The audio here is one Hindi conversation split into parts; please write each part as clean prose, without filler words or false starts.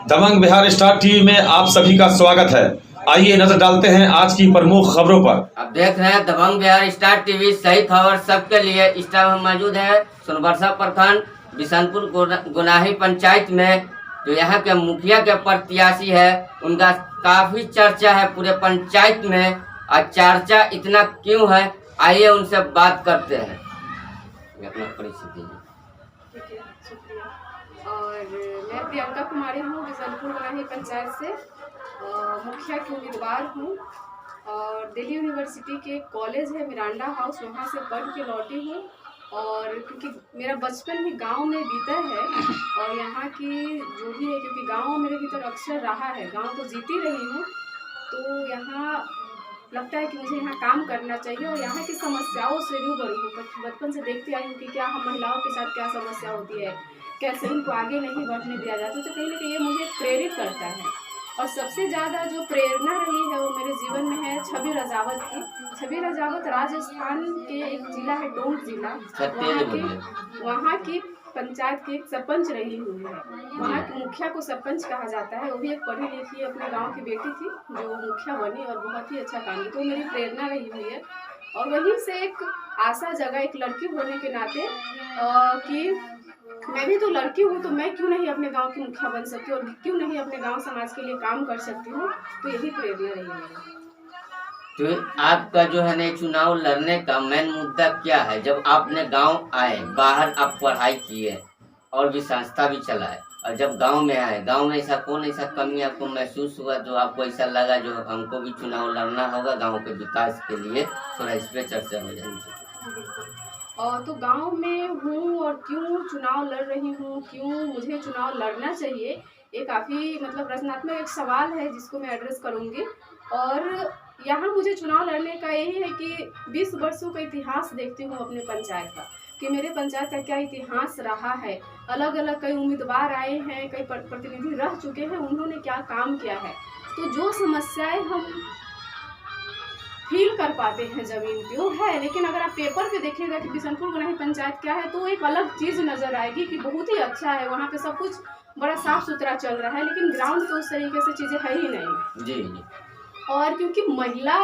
दबंग बिहार स्टार टीवी में आप सभी का स्वागत है। आइए नजर डालते हैं आज की प्रमुख खबरों पर। अब देख रहे हैं दबंग बिहार स्टार टीवी, सही खबर सबके लिए। इस टाइम हम मौजूद हैं सोनबरसा प्रखंड बिशनपुर गोनाही पंचायत में। जो यहाँ के मुखिया के प्रत्याशी है, उनका काफी चर्चा है पूरे पंचायत में। और चर्चा इतना क्यों है, आइए उनसे बात करते हैं। अपना परिचय दीजिए। और मैं प्रियंका कुमारी हूँ, बिशनपुर गोनाही पंचायत से मुखिया की उम्मीदवार हूँ। और दिल्ली यूनिवर्सिटी के कॉलेज है मिरांडा हाउस, वहाँ से पढ़ के लौटी हूँ। और क्योंकि मेरा बचपन भी गांव में बीता है और यहाँ की जो भी है, क्योंकि गांव मेरे भीतर अक्सर रहा है, गांव को जीती रही हूँ, तो यहाँ लगता है कि मुझे यहाँ काम करना चाहिए और यहाँ की समस्याओं से रूबरू हूँ। बचपन से देखती आई हूँ कि क्या हम महिलाओं के साथ क्या समस्या होती है, कैसे उनको आगे नहीं बढ़ने दिया जाता, तो कहीं ना कहीं ये मुझे प्रेरित करता है। और सबसे ज़्यादा जो प्रेरणा रही है वो मेरे जीवन में है छवि रजावत की। छवि रजावत राजस्थान के एक जिला है टोंक जिला, वहाँ की पंचायत की एक सरपंच रही हुई है। वहाँ के मुखिया को सरपंच कहा जाता है। वो भी एक पढ़ी लिखी अपने गांव की बेटी थी जो मुखिया बनी और बहुत ही अच्छा काम किया, तो मेरी प्रेरणा रही हुई है। और वहीं से एक आशा जगह एक लड़की होने के नाते कि मैं भी तो लड़की हूँ, तो मैं क्यों नहीं अपने गांव की मुखिया बन सकती और क्यों नहीं अपने गांव समाज के लिए काम कर सकती हूँ। तो यही प्रेरणा रही है। तो आपका जो है ना चुनाव लड़ने का मेन मुद्दा क्या है? जब आपने गांव आए, बाहर आप पढ़ाई किए और भी संस्था भी चलाए, और जब गांव में आए, गांव में ऐसा कमी आपको महसूस हुआ जो आपको ऐसा लगा जो हमको भी चुनाव लड़ना होगा गांव के विकास के लिए? थोड़ा इस पे चर्चा हो जाएगी। और तो गांव में हूँ और क्यों चुनाव लड़ रही हूँ, क्यों मुझे चुनाव लड़ना चाहिए, ये काफ़ी मतलब रचनात्मक एक सवाल है जिसको मैं एड्रेस करूँगी। और यहाँ मुझे चुनाव लड़ने का यही है कि 20 वर्षों का इतिहास देखती हूँ अपने पंचायत का, कि मेरे पंचायत का क्या इतिहास रहा है। अलग अलग कई उम्मीदवार आए हैं, कई प्रतिनिधि रह चुके हैं, उन्होंने क्या काम किया है। तो जो समस्याएं हम फील कर पाते हैं जमीन पे वो है, लेकिन अगर आप पेपर पे देखिएगा कि बिशनपुर गोनाही पंचायत क्या है, तो एक अलग चीज़ नज़र आएगी कि बहुत ही अच्छा है, वहाँ पे सब कुछ बड़ा साफ सुथरा चल रहा है, लेकिन ग्राउंड पे उस तरीके से चीज़ें है ही नहीं। जी। और क्योंकि महिला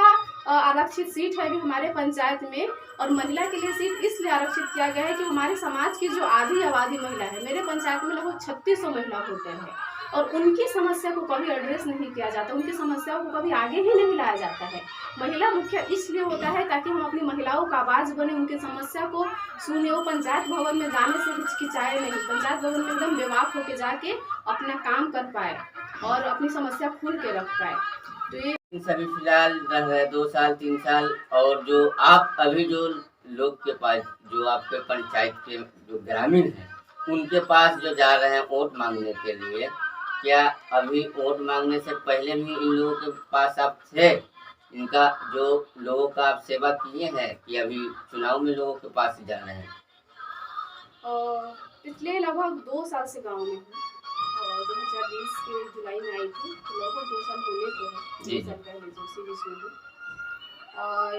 आरक्षित सीट है भी हमारे पंचायत में, और महिला के लिए सीट इसलिए आरक्षित किया गया है कि हमारे समाज की जो आधी आबादी महिला है, मेरे पंचायत में लगभग 3600 महिला वोटर है, और उनकी समस्या को कभी एड्रेस नहीं किया जाता, उनकी समस्याओं को कभी आगे ही नहीं लाया जाता है। महिला मुखिया इसलिए होता है ताकि हम अपनी महिलाओं का आवाज़ बने, उनकी समस्या को सुने। वो पंचायत भवन में जाने से हिचकिचाए नहीं, पंचायत भवन में एकदम बेवाक होकर जाके अपना काम कर पाए और अपनी समस्या खुल के रख पाए। तो ये सभी फिलहाल 2 साल 3 साल, और जो आप अभी जो लोग के पास, जो आपके पंचायत के जो ग्रामीण हैं, उनके पास जो जा रहे हैं वोट मांगने के लिए, क्या अभी वोट मांगने से पहले भी इन लोगों के पास आप थे? इनका जो लोगों का आप सेवा किए हैं कि अभी चुनाव में लोगों के पास जा रहे हैं? पिछले लगभग 2 साल से गाँव में हूँ। 2020 के जुलाई में आई थी, तो लगभग 2 साल होने को है, 2 साल पहले जो सीरीज में हूँ। और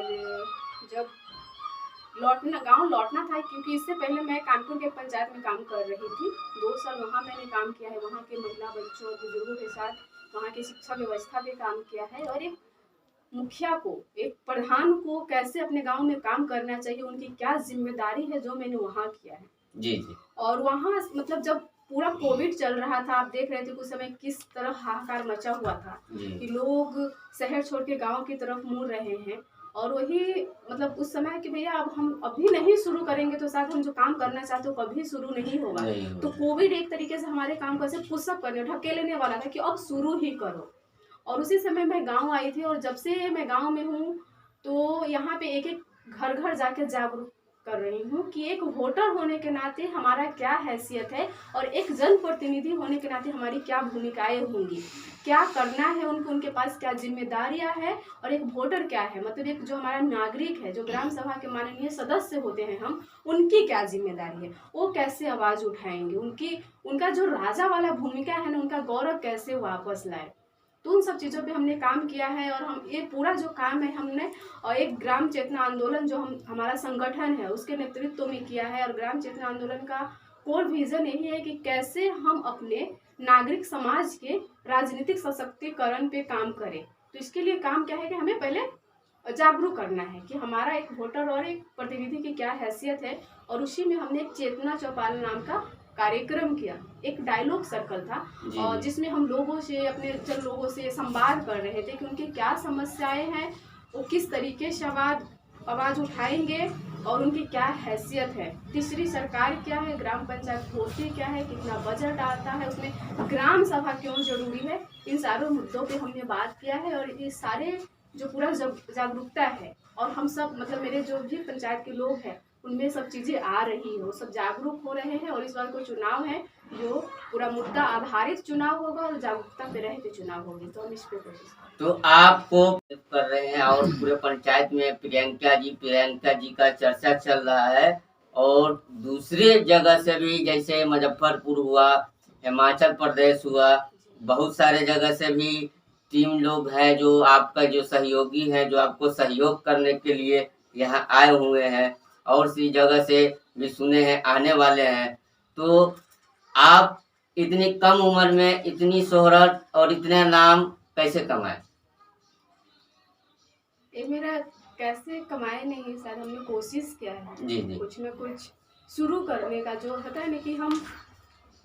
जब गांव लौटना था, क्योंकि इससे पहले मैं कानपुर के पंचायत में काम कर रही थी। 2 साल वहाँ मैंने काम किया है, वहाँ के महिला बच्चों और बुजुर्गों के साथ वहाँ की शिक्षा व्यवस्था पे काम किया है। और एक मुखिया को, एक प्रधान को कैसे अपने गांव में काम करना चाहिए, उनकी क्या जिम्मेदारी है, जो मैंने वहाँ किया है। जी जी। और वहाँ मतलब जब पूरा कोविड चल रहा था, आप देख रहे थे कुछ समय किस तरह हाहाकार मचा हुआ था कि लोग शहर छोड़ के गाँव की तरफ मुड़ रहे हैं। और वही मतलब उस समय कि भैया अब हम अभी नहीं शुरू करेंगे तो शायद हम जो काम करना चाहते हो कभी शुरू नहीं होगा। तो कोविड एक तरीके से हमारे काम को ऐसे पुशअप करने, ढकेल लेने वाला था कि अब शुरू ही करो। और उसी समय मैं गांव आई थी, और जब से मैं गांव में हूँ तो यहाँ पे एक एक घर घर जाके जागरूक कर रही हूँ कि एक वोटर होने के नाते हमारा क्या हैसियत है और एक जनप्रतिनिधि होने के नाते हमारी क्या भूमिकाएं होंगी, क्या करना है उनको, उनके पास क्या जिम्मेदारियां है, और एक वोटर क्या है, मतलब एक जो हमारा नागरिक है, जो ग्राम सभा के माननीय सदस्य होते हैं हम, उनकी क्या जिम्मेदारी है, वो कैसे आवाज़ उठाएंगे, उनका जो राजा वाला भूमिका है ना, उनका गौरव कैसे वापस लाए। तो उन सब चीज़ों पे हमने काम किया है। और हम ये पूरा जो काम है हमने एक ग्राम चेतना आंदोलन जो हमारा संगठन है उसके नेतृत्व में किया है। और ग्राम चेतना आंदोलन का कोर विज़न यही है कि कैसे हम अपने नागरिक समाज के राजनीतिक सशक्तिकरण पे काम करे। तो इसके लिए काम क्या है कि हमें पहले जागरूक करना है कि हमारा एक वोटर और एक प्रतिनिधि की क्या हैसियत है। और उसी में हमने एक चेतना चौपाल नाम का कार्यक्रम किया, एक डायलॉग सर्कल था और जिसमें हम लोगों से, अपने जन लोगों से संवाद कर रहे थे कि उनकी क्या समस्याएं हैं, वो किस तरीके से आवाज़ उठाएंगे और उनकी क्या हैसियत है। तीसरी सरकार क्या है, ग्राम पंचायत होती क्या है, कितना बजट आता है, उसमें ग्राम सभा क्यों जरूरी है, इन सारे मुद्दों पे हमने बात किया है। और ये सारे जो पूरा जागरूकता है और हम सब मतलब मेरे जो भी पंचायत के लोग हैं उनमें सब चीज़ें आ रही है, वो सब जागरूक हो रहे हैं। और इस बार कोई चुनाव है जो पूरा मुद्दा आधारित चुनाव होगा और जागरूकता पे रह के चुनाव होगी, तो हम इस पे कोशिश करेंगे। तो आपको कर रहे हैं और पूरे पंचायत में प्रियंका जी का चर्चा चल रहा है और दूसरे जगह से भी, जैसे मुजफ्फरपुर हुआ, हिमाचल प्रदेश हुआ, बहुत सारे जगह से भी टीम लोग हैं जो आपका जो सहयोगी है, जो आपको सहयोग करने के लिए यहाँ आए हुए हैं और सी जगह से भी सुने हैं आने वाले हैं। तो आप इतनी कम उम्र में इतनी शोहरत और इतना नाम कैसे कमाए? ये मेरा कैसे कमाए नहीं सर, हमने कोशिश किया है जी जी कुछ न कुछ शुरू करने का। जो होता है ना कि हम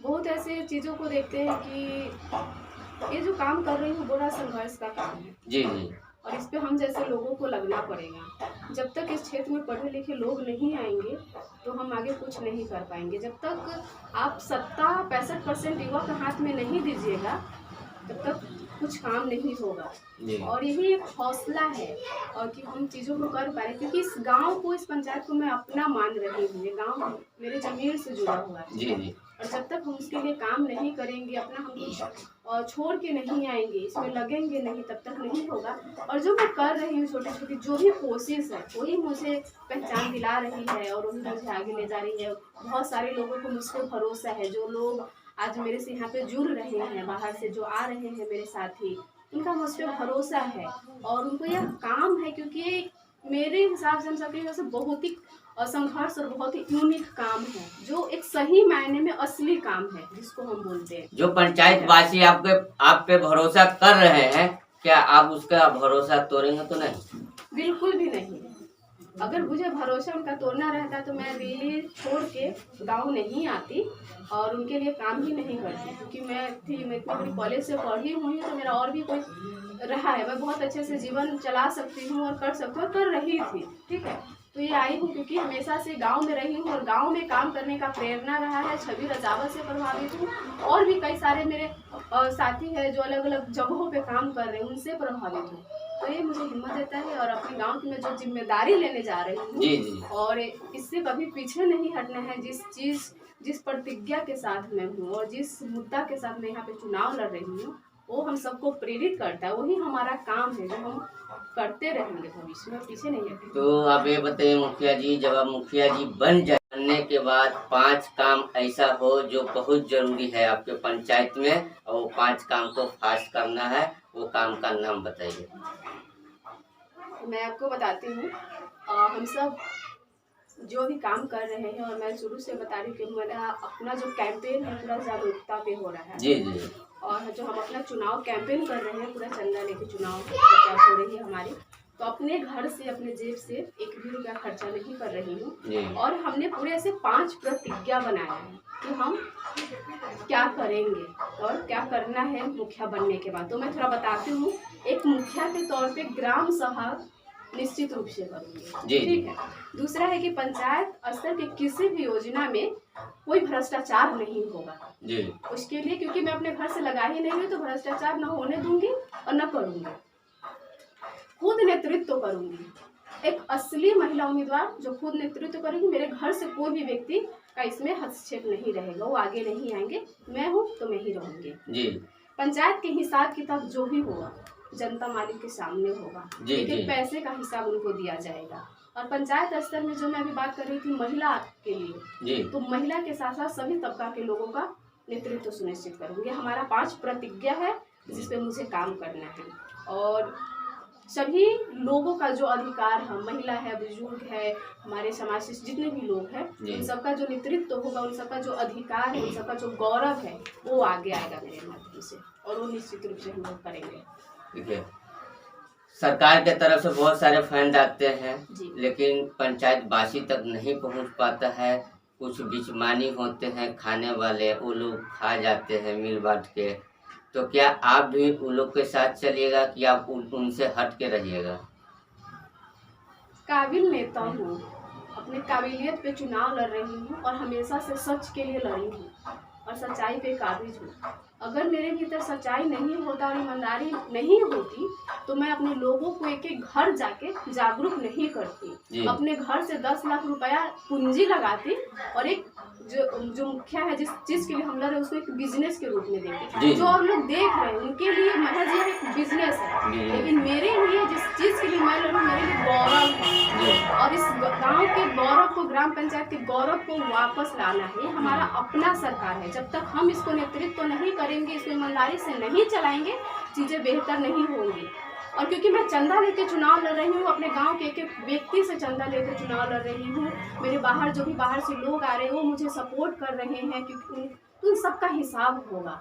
बहुत ऐसे चीज़ों को देखते हैं कि ये जो काम कर रही हूँ बड़ा संघर्ष का काम है जी जी और इस पे हम जैसे लोगों को लगना पड़ेगा। जब तक इस क्षेत्र में पढ़े लिखे लोग नहीं आएंगे तो हम आगे कुछ नहीं कर पाएंगे। जब तक आप 65% युवा के हाथ में नहीं दीजिएगा तब तक कुछ काम नहीं होगा। और यही एक हौसला है और कि हम चीज़ों को कर पा रहे, क्योंकि इस गांव को, इस पंचायत को मैं अपना मान रही हूँ। ये गांव मेरे जमीन से जुड़ा हुआ है जी जी और जब तक हम उसके लिए काम नहीं करेंगे, अपना हम कुछ छोड़ के नहीं आएंगे, इसमें लगेंगे नहीं, तब तक नहीं होगा। और जो मैं कर रही हूँ छोटी छोटी जो भी कोशिश है वही मुझे पहचान दिला रही है और वही मुझे आगे ले जा रही है। बहुत सारे लोगों को मुझ पर भरोसा है, जो लोग आज मेरे से यहाँ पे जुड़ रहे हैं, बाहर से जो आ रहे हैं मेरे साथी, उनका मुझ पर भरोसा है और उनको यह काम है, क्योंकि मेरे हिसाब से हम सबके हिसाब से बहुत ही संघर्ष और बहुत ही यूनिक काम है, जो एक सही मायने में असली काम है जिसको हम बोलते हैं। जो पंचायत वासी आप पे भरोसा कर रहे हैं, क्या आप उसका भरोसा तोड़ेंगे तो नहीं? बिल्कुल भी नहीं। अगर मुझे भरोसा उनका तोड़ना रहता तो मैं दिल्ली छोड़ के गांव नहीं आती और उनके लिए काम ही नहीं करती, क्योंकि मैं इतनी बड़ी कॉलेज से पढ़ी हुई हूँ तो मेरा और भी कोई रहा है, मैं बहुत अच्छे से जीवन चला सकती हूँ और कर सकती हूँ और कर रही थी। ठीक है, तो ये आई हूँ क्योंकि हमेशा से गांव में रही हूँ और गांव में काम करने का प्रेरणा रहा है। छवि रजावत से प्रभावित हूँ और भी कई सारे मेरे साथी हैं जो अलग अलग जगहों पे काम कर रहे हैं, उनसे प्रभावित हूँ। तो ये मुझे हिम्मत देता है और अपने गांव की मैं जो जिम्मेदारी लेने जा रही हूँ और इससे कभी पीछे नहीं हटना है। जिस प्रतिज्ञा के साथ मैं हूँ और जिस मुद्दा के साथ मैं यहाँ पे चुनाव लड़ रही हूँ वो हम सबको प्रेरित करता है, वही हमारा काम है जो हम करते रहेंगे भविष्य में, पीछे नहीं हटेंगे। तो आप ये बताइए मुखिया जी, जब आप मुखिया जी बनने के बाद 5 काम ऐसा हो जो बहुत जरूरी है आपके पंचायत में और 5 काम को फास्ट करना है, वो काम का नाम बताइए। मैं आपको बताती हूँ, हम सब जो भी काम कर रहे हैं और मैं शुरू से बता रही हूँ कि मेरा अपना जो कैंपेन है पूरा जागरूकता पे हो रहा है। जी जी और जो हम अपना चुनाव कैंपेन कर रहे हैं, पूरा चंदा लेके चुनाव प्रचार हो रही है हमारी, तो अपने घर से, अपने जेब से 1 भी रुपया खर्चा नहीं कर रही हूँ। और हमने पूरे ऐसे 5 प्रतिज्ञा बनाया है कि हम क्या करेंगे और क्या करना है मुखिया बनने के बाद। तो मैं थोड़ा बताती हूँ। एक मुखिया के तौर पे ग्राम सभा निश्चित रूप से करूँगी, ठीक है। दूसरा है कि पंचायत स्तर की किसी भी योजना में कोई भ्रष्टाचार नहीं होगा जी। उसके लिए, क्योंकि मैं अपने घर से लगा ही नहीं हूँ तो भ्रष्टाचार न होने दूंगी और न करूँगी। खुद नेतृत्व करूँगी, एक असली महिला उम्मीदवार जो खुद नेतृत्व करेगी। मेरे घर से कोई भी व्यक्ति का इसमें हस्तक्षेप नहीं रहेगा, वो आगे नहीं आएंगे, मैं हूँ तो मैं ही रहूँगी जी। पंचायत के हिसाब किताब जो भी होगा जनता मालिक के सामने होगा, लेकिन पैसे का हिसाब उनको दिया जाएगा। और पंचायत स्तर में जो मैं अभी बात कर रही थी महिला के लिए, तो महिला के साथ साथ सभी तबका के लोगों का नेतृत्व सुनिश्चित करूँगी। हमारा 5 प्रतिज्ञा है जिस पे मुझे काम करना है। और सभी लोगों का जो अधिकार है, महिला है, बुजुर्ग है, हमारे समाज से जितने भी लोग हैं, उन सबका जो नेतृत्व होगा, उन सबका जो अधिकार है, उन सबका जो गौरव है, वो आगे आएगा मेरे माध्यम से, और वो निश्चित रूप से हम लोग करेंगे। ठीक है। सरकार के तरफ से बहुत सारे फंड आते हैं, लेकिन पंचायत बासी तक नहीं पहुंच पाता है। कुछ बिचमानी होते हैं खाने वाले, वो लोग खा जाते हैं मिल बांट के। तो क्या आप भी उन लोग के साथ चलिएगा कि आप उनसे हट के रहिएगा? काबिल नेता हूँ, अपने काबिलियत पे चुनाव लड़ रही हूँ और हमेशा से सच के लिए लड़ी हूँ और सच्चाई पे काबिज हूँ। अगर मेरे भीतर सच्चाई नहीं होता और ईमानदारी नहीं होती तो मैं अपने लोगों को एक एक घर जाके जागरूक नहीं करती। अपने घर से 10 लाख रुपया पूंजी लगाती और एक जो मुखिया है, जिस चीज के लिए हम लड़ रहे हैं, उसको एक बिजनेस के रूप में देखते। जो आप लोग देख रहे हैं उनके लिए महज यह एक बिजनेस है, लेकिन मेरे लिए जिस चीज के लिए मैं लड़ रही हूँ, मेरे लिए गौरव है। और इस गांव के गौरव को, ग्राम पंचायत के गौरव को वापस लाना है। हमारा अपना सरकार है, जब तक हम इसको नेतृत्व नहीं करेंगे, इसको ईमानदारी से नहीं चलाएंगे, चीजें बेहतर नहीं होंगी। और क्योंकि मैं चंदा लेके चुनाव लड़ रही हूँ, अपने गांव के एक एक व्यक्ति से चंदा लेकर चुनाव लड़ रही हूँ। मेरे बाहर जो भी बाहर से लोग आ रहे हैं वो मुझे सपोर्ट कर रहे हैं, क्योंकि उन सबका हिसाब होगा,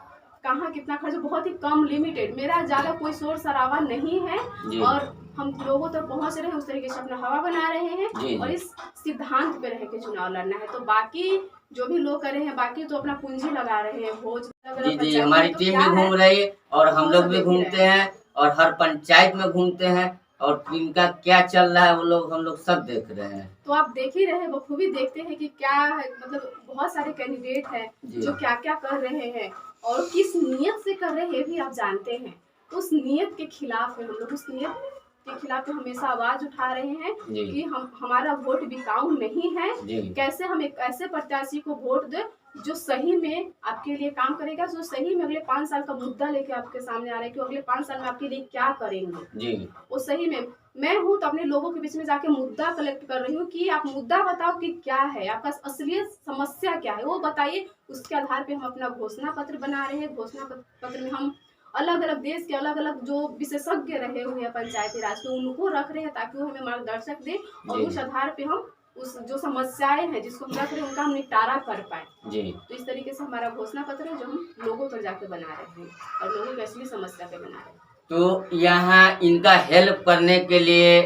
कहाँ कितना खर्च, बहुत ही कम लिमिटेड। मेरा ज़्यादा कोई शोर शराबा नहीं है और हम लोगों तक पहुँच रहे हैं, उस तरीके से अपना हवा बना रहे हैं और इस सिद्धांत पे रह के चुनाव लड़ना है। तो बाकी जो भी लोग कर रहे हैं, बाकी तो अपना पूंजी लगा रहे हैं, भोज। जी, हमारी टीम भी घूम रही है और हम लोग भी घूमते हैं और हर पंचायत में घूमते हैं और इनका क्या चल रहा है वो लोग, हम लोग सब देख रहे हैं। तो आप देख ही रहे हैं, बखूबी देखते हैं कि क्या है, मतलब बहुत सारे कैंडिडेट हैं जो क्या क्या कर रहे हैं और किस नियत से कर रहे हैं भी आप जानते हैं। तो उस नियत के खिलाफ है, हम लोग उस नियत के खिलाफ हमेशा आवाज उठा रहे हैं कि हमारा वोट बिकाऊ नहीं है। कैसे हम एक ऐसे प्रत्याशी को वोट दें जो सही में आपके लिए काम करेगा, जो सही में अगले 5 साल का मुद्दा लेके आपके सामने आ रहा है कि अगले 5 साल में आपके लिए क्या करेंगे। वो सही में मैं हूँ तो अपने लोगों के बीच में जाके मुद्दा कलेक्ट कर रही हूँ कि आप मुद्दा बताओ कि क्या है, आपका असलियत समस्या क्या है, वो बताइए। उसके आधार पे हम अपना घोषणा पत्र बना रहे हैं। घोषणा पत्र में हम अलग अलग देश के अलग अलग जो विशेषज्ञ रहे हुए हैं पंचायती राज के, उनको रख रहे हैं ताकि वो हमें मार्गदर्शक दें और उस आधार पे हम उस जो समस्याएं हैं जिसको हम रख रहे हैं उनका हम निपटारा कर पाए। तो इस तरीके से हमारा घोषणा पत्र है जो हम लोगों तक जाके बना रहे हैं और लोगों की असली समस्या पे बना रहे हैं। तो यहाँ इनका हेल्प करने के लिए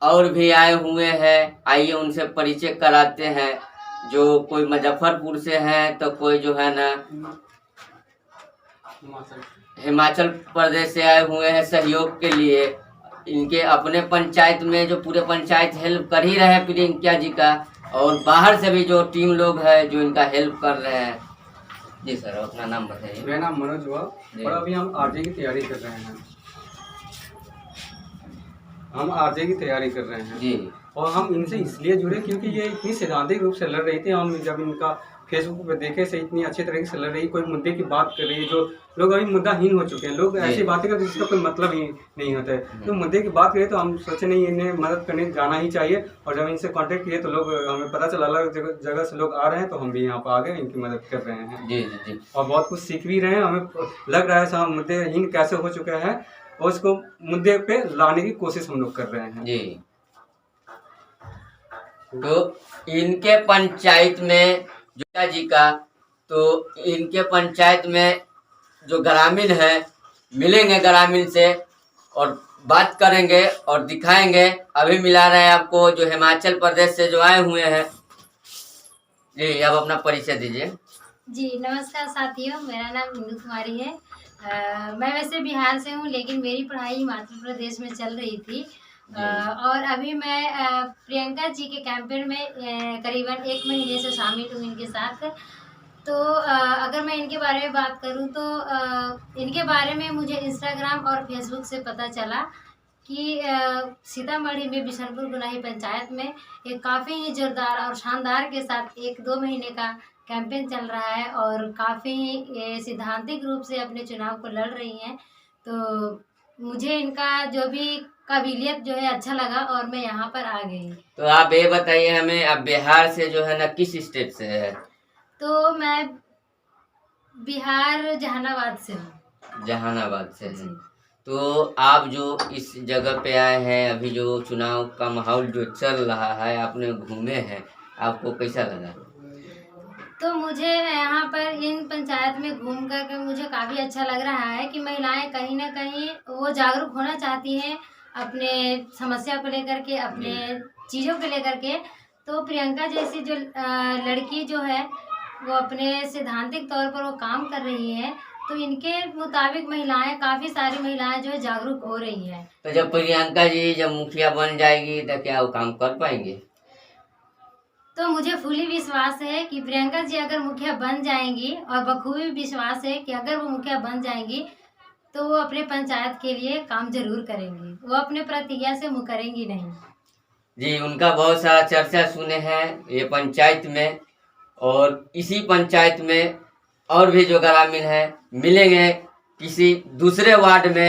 और भी आए हुए हैं, आइए उनसे परिचय कराते हैं। जो कोई मुजफ्फरपुर से है तो कोई जो है ना हिमाचल प्रदेश से आए हुए हैं सहयोग के लिए। इनके अपने पंचायत में जो पूरे पंचायत हेल्प कर ही रहे हैं प्रियंका जी का, और बाहर से भी जो टीम लोग है जो इनका हेल्प कर रहे हैं। जी सर, अपना नाम बताइए। मेरा नाम मनोज हुआ और अभी हम आरजे की तैयारी कर रहे हैं। हम आरजे की तैयारी कर रहे हैं जी। और हम इनसे इसलिए जुड़े क्योंकि ये इतनी सैद्धांतिक रूप से लड़ रही थी। हम जब इनका फेसबुक पे देखे से इतनी अच्छे तरीके से लड़ रही, कोई मुद्दे की बात कर रही है। जो लोग अभी मुद्दाहीन हो चुके हैं, लोग ऐसी बातें करते हैं जिसका कोई मतलब ही नहीं होता है। तो मुद्दे की बात करें तो हम सोचे नहीं, इन्हें मदद करने जाना ही चाहिए। और जब इनसे कांटेक्ट किए तो लोग, हमें पता चला अलग जगह से लोग आ रहे हैं, तो हम भी यहाँ पर आ गए, इनकी मदद कर रहे हैं। जी। और बहुत कुछ सीख भी रहे हैं। हमें लग रहा है मुद्देहीन कैसे हो चुके हैं और उसको मुद्दे पे लाने की कोशिश हम लोग कर रहे हैं। जी। तो इनके पंचायत में जोटा जी का, तो इनके पंचायत में जो ग्रामीण है मिलेंगे ग्रामीण से और बात करेंगे और दिखाएंगे। अभी मिला रहे हैं आपको जो हिमाचल प्रदेश से जो आए हुए हैं। जी, अब अपना परिचय दीजिए। जी नमस्कार साथियों, मेरा नाम इंदु कुमारी है। मैं वैसे बिहार से हूँ, लेकिन मेरी पढ़ाई हिमाचल प्रदेश में चल रही थी। और अभी मैं प्रियंका जी के कैंपेन में करीबन 1 महीने से शामिल हूँ इनके साथ। तो अगर मैं इनके बारे में बात करूँ तो इनके बारे में मुझे इंस्टाग्राम और फेसबुक से पता चला कि सीतामढ़ी में बिशनपुर गुनाही पंचायत में एक काफ़ी ही जोरदार और शानदार के साथ 1-2 महीने का कैंपेन चल रहा है और काफ़ी सिद्धांतिक रूप से अपने चुनाव को लड़ रही हैं। तो मुझे इनका जो भी काबिलियत जो है अच्छा लगा और मैं यहाँ पर आ गई। तो आप ये बताइए हमें, आप बिहार से जो है ना किस स्टेट से है? तो मैं बिहार जहानाबाद से हूँ। जहानाबाद से है। तो आप जो इस जगह पे आए हैं, अभी जो चुनाव का माहौल जो चल रहा है, आपने घूमे हैं, आपको कैसा लगा? तो मुझे यहाँ पर इन पंचायत में घूम कर के मुझे काफ़ी अच्छा लग रहा है कि महिलाएं कहीं ना कहीं वो जागरूक होना चाहती हैं अपने समस्या को लेकर के, अपने चीज़ों को लेकर के। तो प्रियंका जैसी जो लड़की जो है वो अपने सैद्धांतिक तौर पर वो काम कर रही है, तो इनके मुताबिक महिलाएं, काफ़ी सारी महिलाएं जो है जागरूक हो रही हैं। तो जब प्रियंका जी जब मुखिया बन जाएगी तो क्या वो काम कर पाएंगे? तो मुझे फुली विश्वास है कि प्रियंका जी अगर मुखिया बन जाएंगी, और बखूबी विश्वास है कि अगर वो मुखिया बन जाएंगी तो वो अपने पंचायत के लिए काम जरूर करेंगी, वो अपने प्रतिज्ञा से मुकरेंगी नहीं। जी, उनका बहुत सारा चर्चा सुने हैं ये पंचायत में, और इसी पंचायत में और भी जो ग्रामीण हैं मिलेंगे किसी दूसरे वार्ड में।